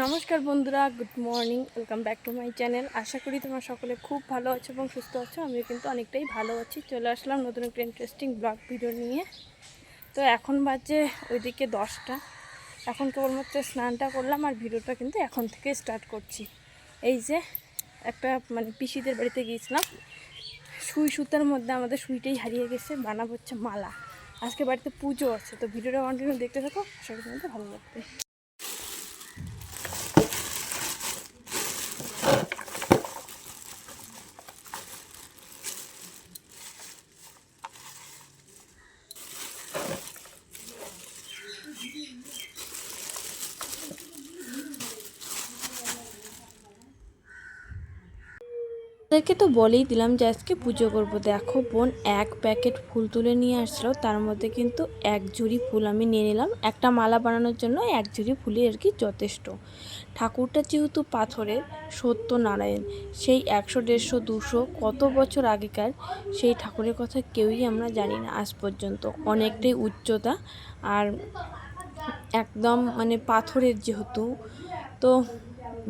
নমস্কার বন্ধুরা, good morning, welcome back to my channel. আশা করি তোমরা সকলে খুব ভালো আছো এবং সুস্থ আছো। আমিও কিন্তু অনেকটাই ভালো আছি। চলে আসলাম নতুন একটা ইন্টারেস্টিং ব্লগ ভিডিও নিয়ে। তো এখন বাজে ওইদিকে 10টা। এখন কেবলমাত্র স্নানটা করলাম আর ভিডিওটা কিন্তু এখন থেকে স্টার্ট করছি। এই যে একটা পিসিদের বাড়িতে গিয়েছিলাম, সুতার মধ্যে আমাদের সুইটাই হারিয়ে গেছে, বানাবো হচ্ছে মালা। আজকে বাড়িতে পুজো আছে, তো ভিডিওটা কন্টিনিউ দেখতে থাকো, আশা করি তোমাদের ভালো লাগবে। ওদেরকে তো বলেই দিলাম যে আজকে পুজো করবো। দেখো বোন এক প্যাকেট ফুল তুলে নিয়ে আসছিলো, তার মধ্যে কিন্তু এক ঝুড়ি ফুল আমি নিয়ে নিলাম। একটা মালা বানানোর জন্য এক ঝুড়ি ফুলই আর কি যথেষ্ট। ঠাকুরটা যেহেতু পাথরের, সত্যনারায়ণ, সেই 100, 150, 200 কত বছর আগেকার সেই ঠাকুরের কথা কেউই আমরা জানি না আজ পর্যন্ত। অনেকটাই উচ্চতা আর একদম পাথরের যেহেতু, তো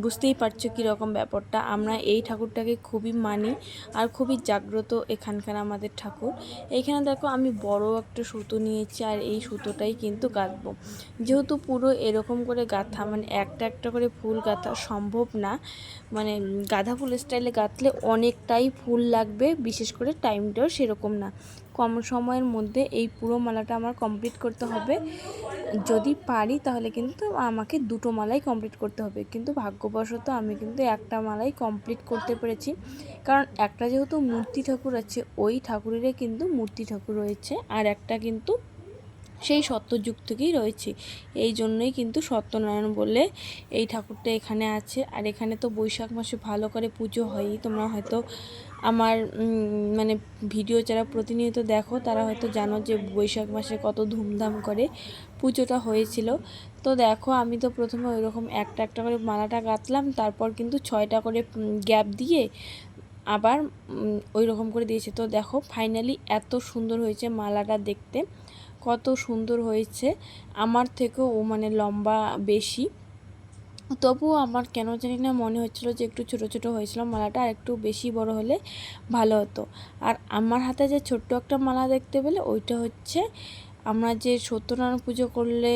বুঝতেই পারছো কীরকম ব্যাপারটা। আমরা এই ঠাকুরটাকে খুবই মানি আর খুবই জাগ্রত এখানকার আমাদের ঠাকুর। এইখানে দেখো আমি বড় একটা সুতো নিয়েছি আর এই সুতোটাই কিন্তু গাঁথবো। যেহেতু পুরো এরকম করে গাঁথা একটা একটা করে ফুল গাঁথা সম্ভব না, গাঁদা ফুল স্টাইলে গাঁথলে অনেকটাই ফুল লাগবে, বিশেষ করে টাইমটাও সেরকম না। কম সময়ের মধ্যে এই পুরো মালাটা আমার কমপ্লিট করতে হবে। যদি পারি তাহলে কিন্তু আমাকে 2টো মালাই কমপ্লিট করতে হবে, কিন্তু ভাগ্যবশত আমি কিন্তু একটা মালাই কমপ্লিট করতে পেরেছি। কারণ একটা যেহেতু মূর্তি ঠাকুর আছে, ওই ঠাকুরেরই কিন্তু মূর্তি ঠাকুর রয়েছে, আর একটা কিন্তু সেই সত্যযুগ থেকেই রয়েছে। এই জন্যই কিন্তু সত্যনারায়ণ বলে এই ঠাকুরটা এখানে আছে। আর এখানে তো বৈশাখ মাসে ভালো করে পুজো হয়ই। তোমরা হয়তো আমার ভিডিও যারা প্রতিনিয়ত দেখো তারা হয়তো জানো যে বৈশাখ মাসে কত ধুমধাম করে পুজোটা হয়েছিল। তো দেখো আমি তো প্রথমে ওইরকম একটা একটা করে মালাটা গাঁথলাম, তারপর কিন্তু 6টা করে গ্যাপ দিয়ে আবার ওই রকম করে দিয়েছে। তো দেখো ফাইনালি এত সুন্দর হয়েছে মালাটা, দেখতে কত সুন্দর হয়েছে। আমার থেকেও ও লম্বা বেশি, তবুও আমার কেন জানি না মনে হচ্ছিলো যে একটু ছোট ছোট হয়েছিল মালাটা, আর একটু বেশি বড় হলে ভালো হতো। আর আমার হাতে যে ছোট্ট একটা মালা দেখতে পেলে, ওইটা হচ্ছে আমরা যে সত্যনারায়ণ পুজো করলে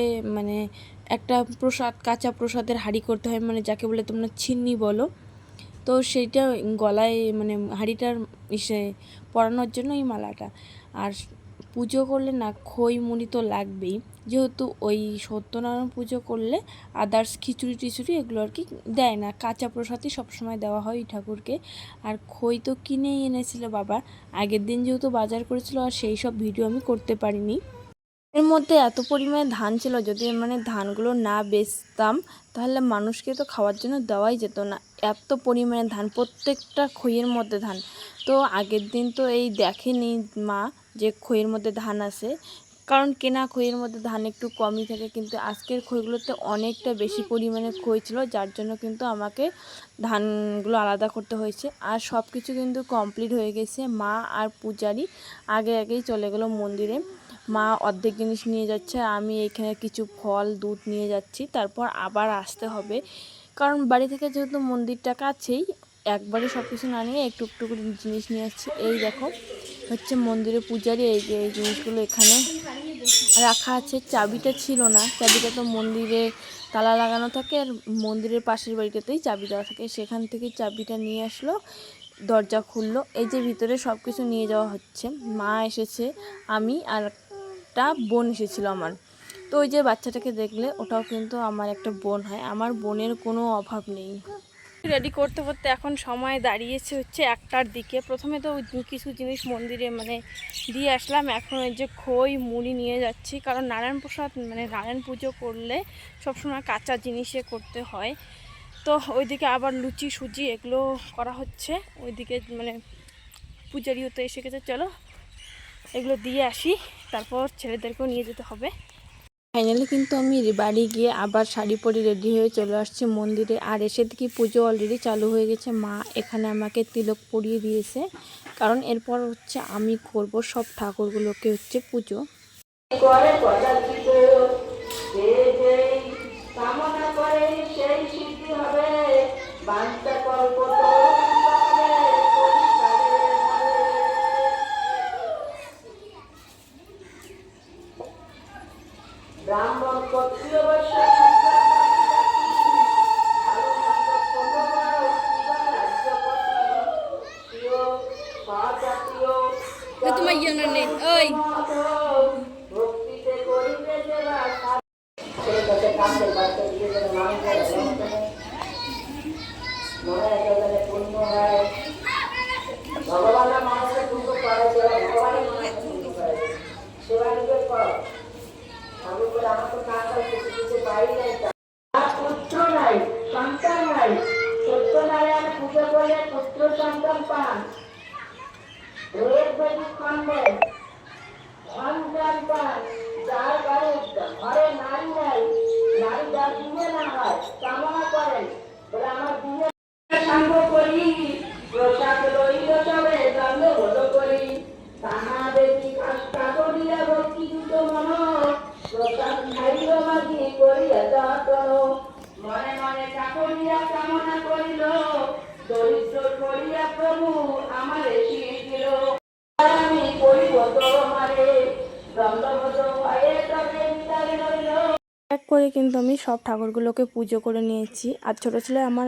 একটা প্রসাদ, কাঁচা প্রসাদের হাঁড়ি করতে হয়, যাকে বলে তোমরা ছিন্নি বলো। তো সেইটা গলায় হাঁড়িটার পরানোর জন্য এই মালাটা। আর পুজো করলে না খই মুড়ি তো লাগবেই, যেহেতু ওই সত্যনারায়ণ পুজো করলে আদার্স খিচুড়ি টিচুড়ি এগুলো আর কি দেয় না, কাঁচা প্রসাদই সবসময় দেওয়া হয় এই ঠাকুরকে। আর খই তো কিনেই এনেছিল বাবা, আগের দিন যেহেতু বাজার করেছিল, আর সেই সব ভিডিও আমি করতে পারিনি। এর মধ্যে এত পরিমাণে ধান ছিল, যদি ধানগুলো না বেচতাম তাহলে মানুষকে তো খাওয়ার জন্য দেওয়াই যেত না। এত পরিমাণে ধান, প্রত্যেকটা খইয়ের মধ্যে ধান। তো আগের দিন তো এই দেখেনি মা যে খইয়ের মধ্যে ধান আছে, কারণ কেনা খইয়ের মধ্যে ধান একটু কমই থাকে, কিন্তু আজকের খইগুলোতে অনেকটা বেশি পরিমাণে খই ছিল, যার জন্য কিন্তু আমাকে ধানগুলো আলাদা করতে হয়েছে। আর সব কিছু কিন্তু কমপ্লিট হয়ে গেছে। মা আর পূজারি আগেই চলে গেল মন্দিরে। মা অর্ধেক জিনিস নিয়ে যাচ্ছে, আমি এখানে কিছু ফল দুধ নিয়ে যাচ্ছি, তারপর আবার আসতে হবে। কারণ বাড়ি থেকে যেহেতু মন্দিরটা কাছেই, একবারে সব কিছু না নিয়ে একটু একটু করে জিনিস নিয়ে আসছি। এই দেখো হচ্ছে মন্দিরে পূজারি, এই যে এই জিনিসগুলো এখানে রাখা আছে। চাবিটা ছিল না, চাবিটা তো মন্দিরে তালা লাগানো থাকে, আর মন্দিরের পাশের বাড়িটাতেই চাবি দেওয়া থাকে, সেখান থেকে চাবিটা নিয়ে আসলো, দরজা খুললো। এই যে ভিতরে সব কিছু নিয়ে যাওয়া হচ্ছে। মা এসেছে, আমি আর একটা বোন এসেছিল আমার। তো ওই যে বাচ্চাটাকে দেখলে, ওটাও কিন্তু আমার একটা বোন হয়। আমার বোনের কোনো অভাব নেই। রেডি করতে করতে এখন সময় দাঁড়িয়েছে হচ্ছে 1টার দিকে। প্রথমে তো কিছু জিনিস মন্দিরে দিয়ে আসলাম, এখন ওই যে খই মুড়ি নিয়ে যাচ্ছি, কারণ নারায়ণ প্রসাদ নারায়ণ পুজো করলে সবসময় কাঁচা জিনিসে করতে হয়। তো ওইদিকে আবার লুচি সুজি এগুলো করা হচ্ছে, ওইদিকে পূজারিও তো এসে গেছে। চলো এগুলো দিয়ে আসি, তারপর ছেলেদেরকেও নিয়ে যেতে হবে। ফাইনালি কিন্তু আমি বাড়ি গিয়ে আবার শাড়ি পরে রেডি হয়ে চলে আসছি মন্দিরে। আর এসে দেখি পুজো অলরেডি চালু হয়ে গেছে। মা এখানে আমাকে তিলক পরিয়ে দিয়েছে, কারণ এরপর হচ্ছে আমি করব সব ঠাকুরগুলোকে হচ্ছে পুজো। কামনা করে সে সেই সিদ্ধি হবে বাঞ্ছা কল্প তরুণ পাবে কলিকালে মরে। ব্রাহ্মণ ক্ষত্রিয় বৈশ্য তোমার ইয়ে নেই ওই ভক্তিতে করিবে সেবা ছেলেটাকে কাছে বাচ্চা দিয়ে যেন মানুষের মনে একেবারে পূর্ণ হয়। ভগবানের মানুষকে পূর্ণ করে সেবা ভগবানের মানুষকে পূর্ণ করে সেবা নিজের করো ঠাকুর করে আমার তো কাজ কিছু কিছু পাই নাই পুত্র নাই সন্তান নাই সত্যনারায়ণ পুজো করলে পুত্র সন্তান পান খণ্ডে সন্তান পান যার ঘরে নারী নাই নারী যার বিয়ে না হয় কামনা করেন বলে আমার বিয়ে সাঙ্গ করি প্রসাদ রইল সবে দণ্ড হলো করি তাহা দেখি কাষ্টা করিয়া ভক্তি দুটো মন প্রসাদ খাইল মাঝি করিয়া যতন মনে মনে চাকরিয়া কামনা করিল দরিদ্র করিয়া প্রভু আমারে শির দিল আমি করিব তোমারে দ্বন্দ্ববোধ ভয়ে তবে বিদায় রইল। এক করে কিন্তু আমি সব ঠাকুরগুলোকে পুজো করে নিয়েছি। আর ছোটো ছেলে আমার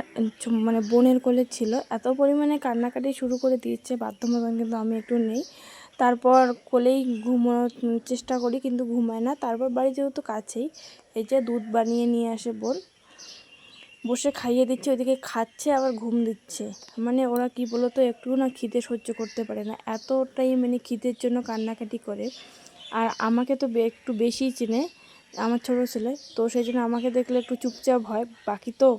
মানে বোনের কোলে ছিল, এত পরিমাণে কান্নাকাটি শুরু করে দিয়েছে বাধ্যমতন কিন্তু আমি একটু নেই। তারপর কোলেই ঘুমানোর চেষ্টা করি কিন্তু ঘুমায় না। তারপর বাড়ি যেহেতু কাছেই, এই যে দুধ বানিয়ে নিয়ে আসে বোন, বসে খাইয়ে দিচ্ছে, ওইদিকে খাচ্ছে আবার ঘুম দিচ্ছে। মানে ওরা কি বলতো একটু না খিদে সহ্য করতে পারে না, এতটাই মানে খিদের জন্য কান্নাকাটি করে। আর আমাকে তো একটু বেশিই চেনে আমার ছোটো ছেলে, তো সেই জন্য আমাকে দেখলে একটু চুপচাপ হয়, বাকি তো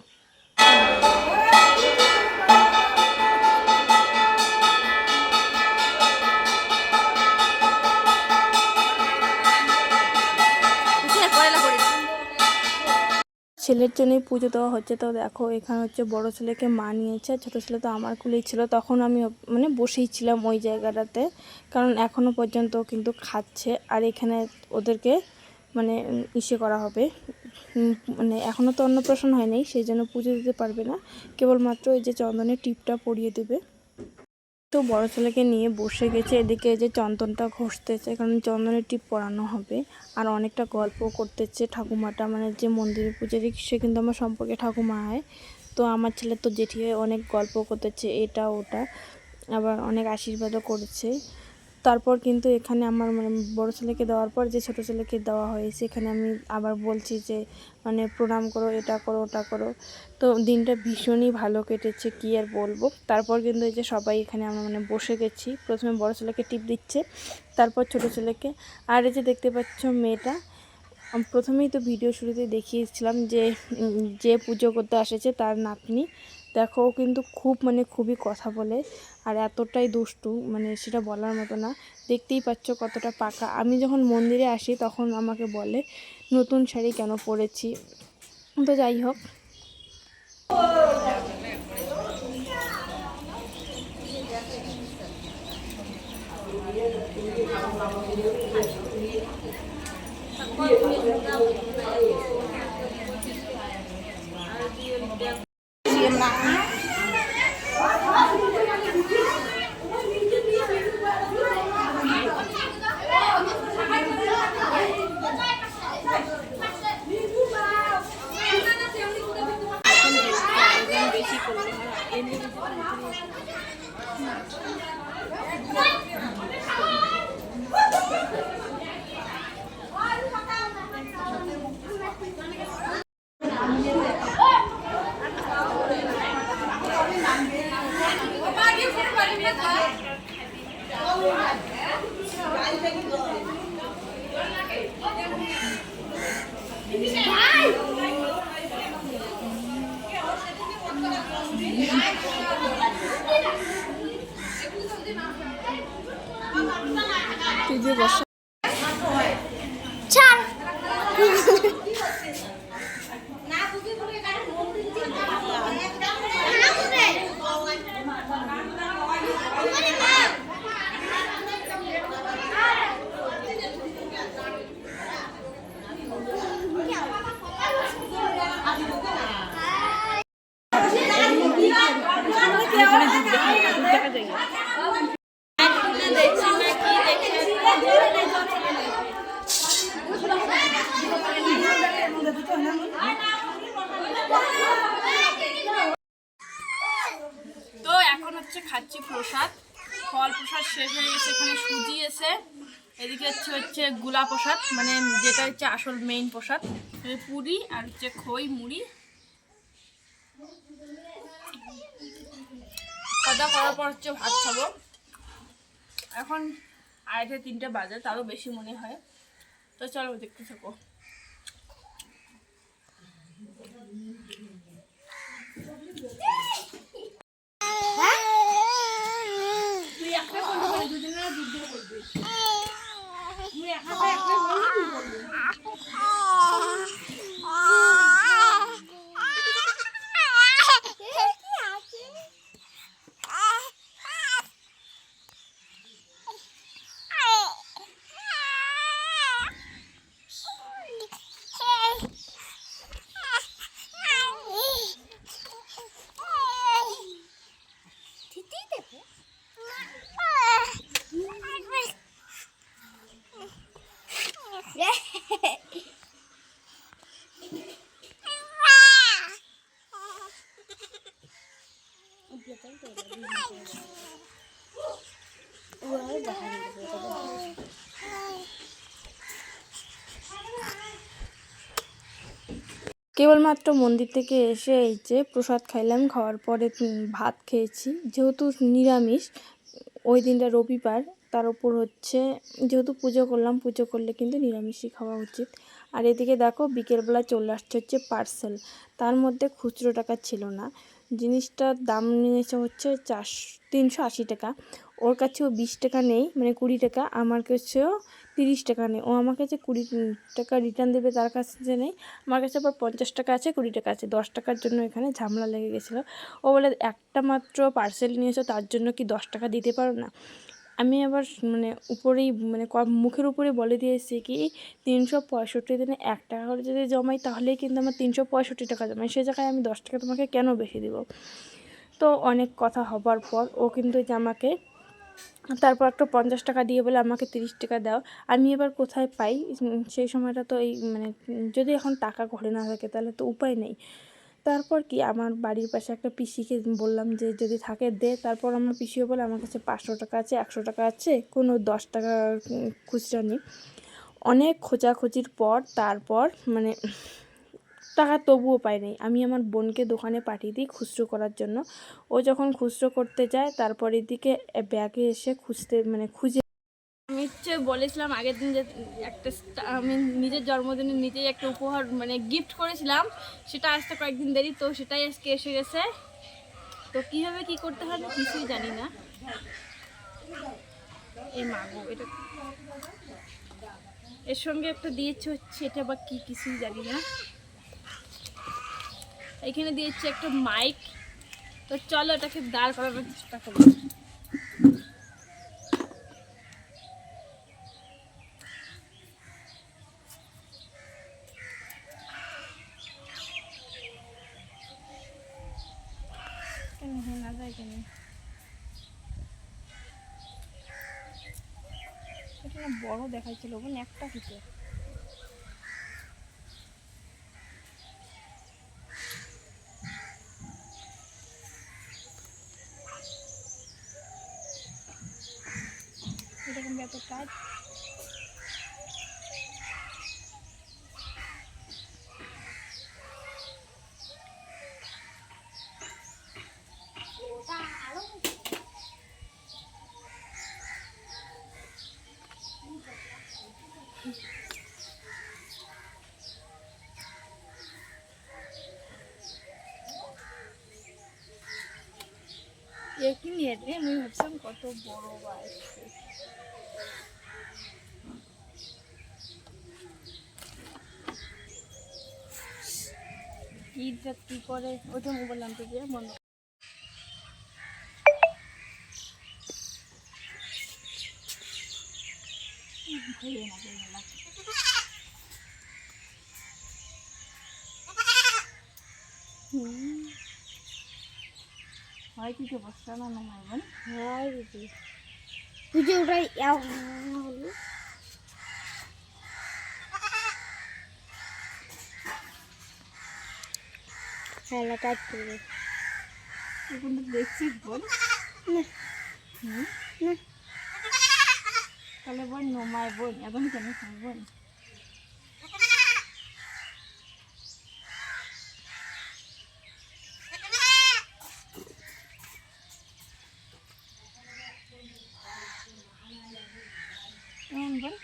ছেলের জন্যই পুজো দেওয়া হচ্ছে। তো দেখো এখানে হচ্ছে বড় ছেলেকে মা নিয়েছে, ছোটো ছেলে তো আমার কুলেই ছিল। তখন আমি মানে বসেই ছিলাম ওই জায়গাটাতে, কারণ এখনও পর্যন্ত কিন্তু খাচ্ছে। আর এখানে ওদেরকে মানে ইসে করা হবে, মানে এখনও তো অন্নপ্রাশন হয়নি, সেই জন্য পুজো দিতে পারবে না, কেবলমাত্র এই যে চন্দনের টিপটা পরিয়ে দেবে। তো বড় ছেলেকে নিয়ে বসে গেছে, এদিকে যে চন্দনটা ঘষতেছে, কারণ চন্দনের টিপ পরানো হবে। আর অনেকটা গল্প করতেছে ঠাকুমাটা, মানে যে মন্দিরে পূজারি সে কিন্তু আমার সম্পর্কে ঠাকুমা হয়। তো আমার ছেলে তো জেঠি অনেক গল্প করতেছে এটা ওটা, আবার অনেক আশীর্বাদও করেছে। তারপর কিন্তু এখানে আমার মানে বড় ছেলেকে দেওয়ার পর যে ছোটো ছেলেকে দেওয়া হয়েছে, এখানে আমি আবার বলছি যে মানে প্রণাম করো, এটা করো ওটা করো। তো দিনটা ভীষণই ভালো কেটেছে, কি আর বলবো। তারপর কিন্তু এই যে সবাই এখানে আমরা মানে বসে গেছি, প্রথমে বড় ছেলেকে টিপ দিচ্ছে, তারপর ছোটো ছেলেকে। আর এই যে দেখতে পাচ্ছ মেয়েটা, প্রথমেই তো ভিডিও শুরুতে দেখিয়েছিলাম যে যে পুজো করতে এসেছে তার নাতনি। দেখো ও কিন্তু খুবই কথা বলে, আর এতটাই দুষ্টু মানে সেটা বলার মতো না। দেখতেই পাচ্ছ কতটা পাকা। আমি যখন মন্দিরে আসি তখন আমাকে বলে নতুন শাড়ি কেন পরেছি। তো যাই হোক, তুই যে বসে প্রসাদ। ফল প্রসাদ শেষ হয়ে গেছে, এখানে সুজি এসে, এদিকে হচ্ছে গুলা প্রসাদ, মানে যেটা হচ্ছে আসল মেইন প্রসাদ, পুরি আর হচ্ছে খই মুড়ি। খাওয়া করার পর হচ্ছে ভাত খাবো। এখন 2:30-3টে বাজে, তারও বেশি মনে হয়। তো চলো দেখতে থাকো। তুই একটা করবি, দুজনের যুদ্ধ করবি। তুই একটা করবি, করবি। কেবলমাত্র মন্দির থেকে এসে এই যে প্রসাদ খাইলাম, খাওয়ার পরে ভাত খেয়েছি। যেহেতু নিরামিষ, ওই দিনটা রবিবার, তার উপর হচ্ছে যেহেতু পুজো করলাম, পুজো করলে কিন্তু নিরামিষই খাওয়া উচিত। আর এদিকে দেখো বিকেলবেলা চলে আসছে হচ্ছে পার্সেল, তার মধ্যে খুচরো টাকা ছিল না। জিনিসটার দাম নিয়েছে হচ্ছে 380 টাকা। ওর কাছেও 20 টাকা নেই, মানে 20 টাকা। আমার কাছেও 30 টাকা নেই। ও আমার কাছে 20 টাকা রিটার্ন দেবে, তার কাছে নেই। আমার কাছে আবার 50 টাকা আছে, 20 টাকা আছে। 10 টাকার জন্য এখানে ঝামেলা লেগে গেছিলো। ও বলে একটা মাত্র পার্সেল নিয়েছো, তার জন্য কি 10 টাকা দিতে পারো না? আমি আবার মানে উপরেই মানে মুখের উপরে বলে দিয়েছি কি 365 দিনে 1 টাকা করে যদি জমাই তাহলেই কিন্তু আমার 365 টাকা জমাই, সে জায়গায় আমি 10 টাকা তোমাকে কেন বেশি দিব? তো অনেক কথা হবার পর ও কিন্তু যে আমাকে তারপর একটা 50 টাকা দিয়ে বলে আমাকে 30 টাকা দাও। আমি এবার কোথায় পাই? সেই সময়টা তো এই মানে যদি এখন টাকা ঘরে না থাকে তাহলে তো উপায় নেই। তারপর কি আমার বাড়ির পাশে একটা পিসিকে বললাম যে যদি থাকে দে। তারপর আমার পিসিও বলে আমার কাছে 500 টাকা আছে, 100 টাকা আছে, কোনো 10 টাকা খুচরা নেই। অনেক খোঁজাখুঁজির পর তারপর মানে টাকা তবুও পাই নাই। আমি আমার বোনকে দোকানে পাঠিয়ে দিই খুচরো করার জন্য। ও যখন খুচরো করতে যায়, তারপর এদিকে ব্যাগে এসে খুঁজে আমি হচ্ছে বলেছিলাম আগের দিন যে আমি নিজের জন্মদিনে নিজেই একটা উপহার মানে গিফট করেছিলাম, সেটা আসতে কয়েকদিন দেরি, তো সেটাই আজকে এসে গেছে। তো কীভাবে কী করতে হয় কিছুই জানি না। এই মাগো, এটা এর সঙ্গে একটা দিয়েছে হচ্ছে, এটা বা কি কিছুই জানি না। এখানে দিয়েছে একটা মাইক। তো চলো এটাকে দাঁড় করানোর চেষ্টা করবো। না যায় কেন? এটা বড় দেখাইছিল, একটা কিছু এরকম এত কাজ। কি নিয়ে রে? আমি ভাবছিলাম কত বড় বাইক। কি করে ওটা মোবাইল আনতে গিয়ে বন্ধ। হয় কি বস্তা না নামাইবেন? হয় দিদি পুজো ওটাই হলো। হ্যাঁ টাইট করবে। এখন তো দেখছিস বল না। না তাহলে বোন নমায় বোন এখন কেন খাই বোন বোন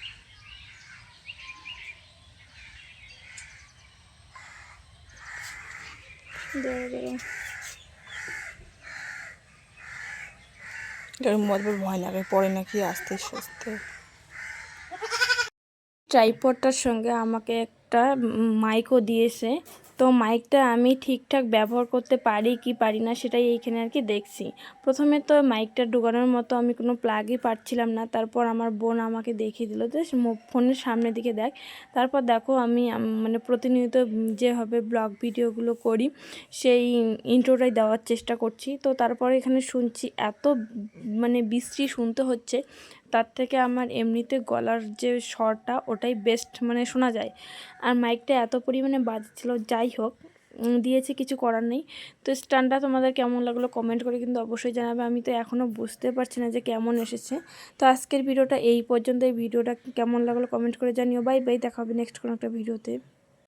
মধ্যে ভয় লাগে পরে নাকি আস্তে আস্তে। ট্রাইপডটার সঙ্গে আমাকে একটা মাইকও দিয়েছে, তো মাইকটা আমি ঠিকঠাক ব্যবহার করতে পারি কি পারি না সেটাই এইখানে আর কি দেখছি। প্রথমে তো মাইকটা ঢোকানোর মতো আমি কোনো প্লাগই পাচ্ছিলাম না, তারপর আমার বোন আমাকে দেখিয়ে দিল যে ফোনের সামনের দিকে দেখ। তারপর দেখো আমি মানে প্রতিনিয়ত যেভাবে ব্লগ ভিডিওগুলো করি সেই ইন্ট্রোটাই দেওয়ার চেষ্টা করছি। তো তারপরে এখানে শুনছি এত মানে বিশ্রী শুনতে হচ্ছে, তার থেকে আমার এমনিতে গলার যে স্বরটা ওটাই বেস্ট মানে শোনা যায়। আর মাইকটা এত পরিমাণে বাজছিল, যাই হোক দিয়েছে, কিছু করার নেই। তো স্ট্যান্ডটা তোমাদের কেমন লাগলো কমেন্ট করে কিন্তু অবশ্যই জানাবে। আমি তো এখনও বুঝতে পারছি না যে কেমন এসেছে। তো আজকের ভিডিওটা এই পর্যন্ত। এই ভিডিওটা কেমন লাগলো কমেন্ট করে জানিও। বাই বাই, দেখা হবে নেক্সট কোনো একটা ভিডিওতে।